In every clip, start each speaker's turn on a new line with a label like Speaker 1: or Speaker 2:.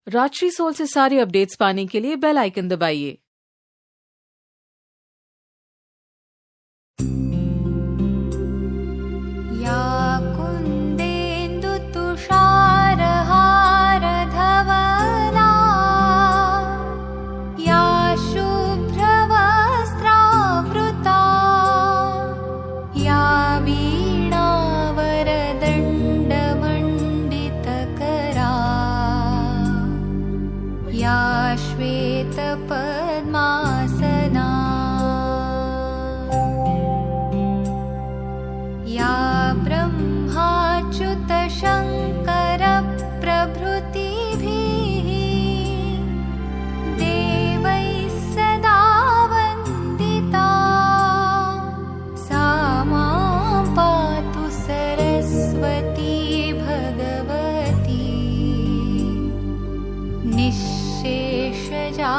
Speaker 1: Rajshree soul से सारे updates पाने के लिए बेल आइकन दबाइए।
Speaker 2: श्वेतपद्मासना या ब्रह्माच्युतशङ्करप्रभृतिभिः देवैः सदा वन्दिता सा मां पातु सरस्वती भगवती शेषजाड्यापहा।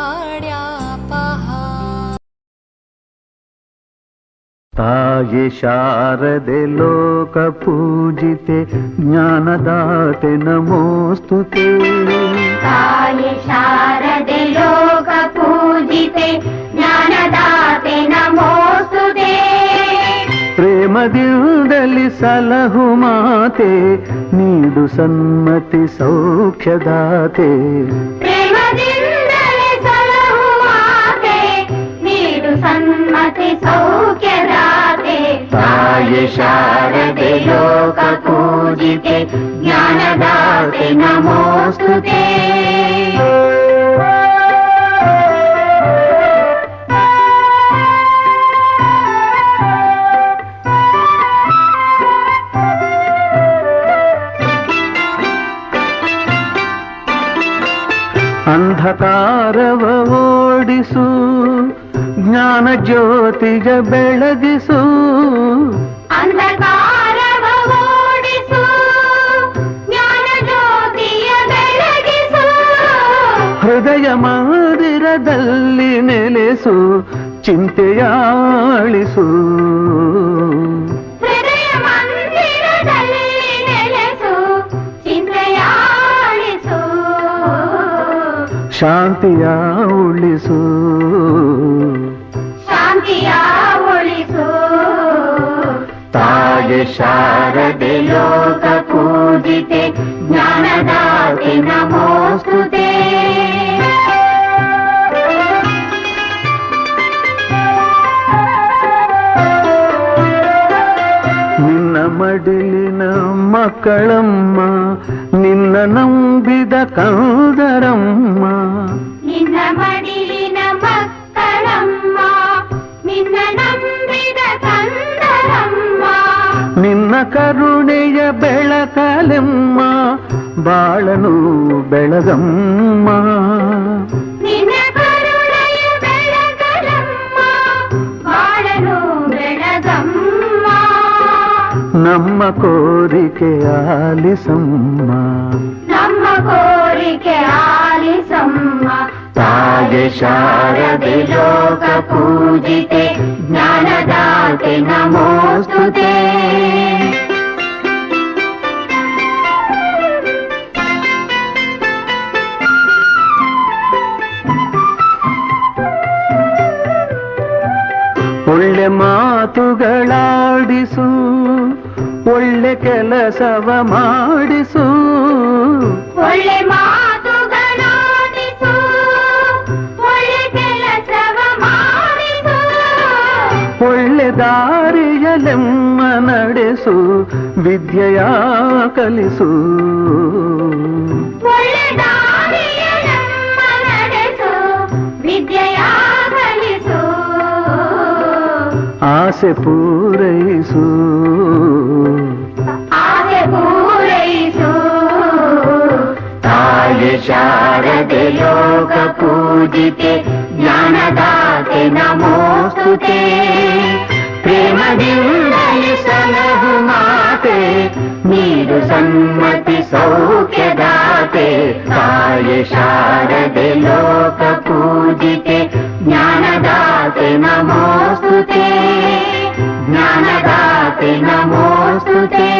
Speaker 3: ताये शारदे लोकपूजिते ज्ञानदाते नमोस्तुते।
Speaker 4: ताये शारदे लोकपूजिते ज्ञानदाते नमोस्तुते।
Speaker 3: प्रेमदिन्दलि सलहु माते नीडु सन्मति सौख्यदाते।
Speaker 4: सन्मति सौख्यदाते
Speaker 3: ताये शारदे
Speaker 4: लोकपूजिते ज्ञानदाते नमोस्तुते।
Speaker 3: ಅಂಧಕಾರವ ಓಡಿಸು ಜ್ಞಾನ ಜ್ಯೋತಿಗ ಬೆಳಗಿಸು।
Speaker 4: ಅಂಧಕಾರವ ಓಡಿಸು ಜ್ಞಾನ ಜ್ಯೋತಿಯ ಬೆಳಗಿಸು।
Speaker 3: ಹೃದಯ ಮಂದಿರದಲ್ಲಿ ನೆಲೆಸು ಚಿಂತೆಯಾಳಿಸು।
Speaker 4: ಹೃದಯ ಮಂದಿರದಲ್ಲಿ ನೆಲೆಸು ಚಿಂತೆಯಾಳಿಸು।
Speaker 3: ಶಾಂತಿಯ ಉಳಿಸು
Speaker 4: ಉಳಿಸು।
Speaker 3: ತಾये ಶಾರದೆ
Speaker 4: ಲೋಕಪೂಜಿತೆ ಜ್ಞಾನದಾತೆ ನಮೋಸ್ತುತೆ।
Speaker 3: ನಿನ್ನ ಮಡಿಲಿನ ಮಕ್ಕಳಮ್ಮ ನಿನ್ನ ನಂಬಿದ ಕಂದರಮ್ಮ।
Speaker 4: ನಿನ್ನ ಮಡಿಲಿನ ಮಕ್ಕಳಮ್ಮ ನಿನ್ನ ನಂಬಿದ ಕಂದರಮ್ಮ।
Speaker 3: ನಿನ್ನ ಕರುಣೆಯ ಬೆಳಕಲೆಮ್ಮ ಬಾಳನು ಬೆಳಗಮ್ಮ।
Speaker 4: ನಿನ್ನ ಕರುಣೆಯ ಬೆಳಕಲೆಮ್ಮ ಬಾಳನು ಬೆಳಗಮ್ಮ।
Speaker 3: ನಮ್ಮ ಕೋರಿಕೆ ಆಲಿಸಮ್ಮ
Speaker 4: ನಮ್ಮ ಕೋರಿಕೆ ಆಲಿಸಮ್ಮ।
Speaker 3: ತಾये ಶಾರದೆ
Speaker 4: ಲೋಕಪೂಜಿತೆ ಜ್ಞಾನದಾತೆ ನಮೋಸ್ತುತೆ।
Speaker 3: ಒಳ್ಳೆ ಮಾತುಗಳಾಡಿಸು ಒಳ್ಳೆ ಕೆಲಸವ ಮಾಡಿಸು।
Speaker 4: ಒಳ್ಳೆ ಮಾತುಗಳಾಡಿಸು ಒಳ್ಳೆ ಕೆಲಸವ ಮಾಡಿಸು।
Speaker 3: ಒಳ್ಳೆ ದಾರಿಯಲೆಮ್ಮ ನಡೆಸು ವಿದ್ಯೆಯ ಕಲಿಸು।
Speaker 4: ಒಳ್ಳೆ ದಾರಿಯಲೆಮ್ಮ ನಡೆಸು ವಿದ್ಯೆಯ ಕಲಿಸು।
Speaker 3: ಆಸೆ ಪೂರೈಸು
Speaker 4: ಆಸೆ ಪೂರೈಸು।
Speaker 3: ತಾये ಶಾರದೆ
Speaker 4: ಲೋಕಪೂಜಿತೆ ಜ್ಞಾನದಾತೆ ನಮೋಸ್ತುತೆ। ಪ್ರೇಮದಿಂದಲೇ ಸಲಹು ಮಾತೆ ನೀಡು ಸನ್ಮತಿ ಸೌಖ್ಯದಾತೆ। ತಾये ಶಾರದೆ ಲೋಕಪೂಜಿತೆ ಜ್ಞಾನದಾತೆ ನಮೋಸ್ತುತೆ ಜ್ಞಾನದಾತೆ ನಮೋಸ್ತುತೆ।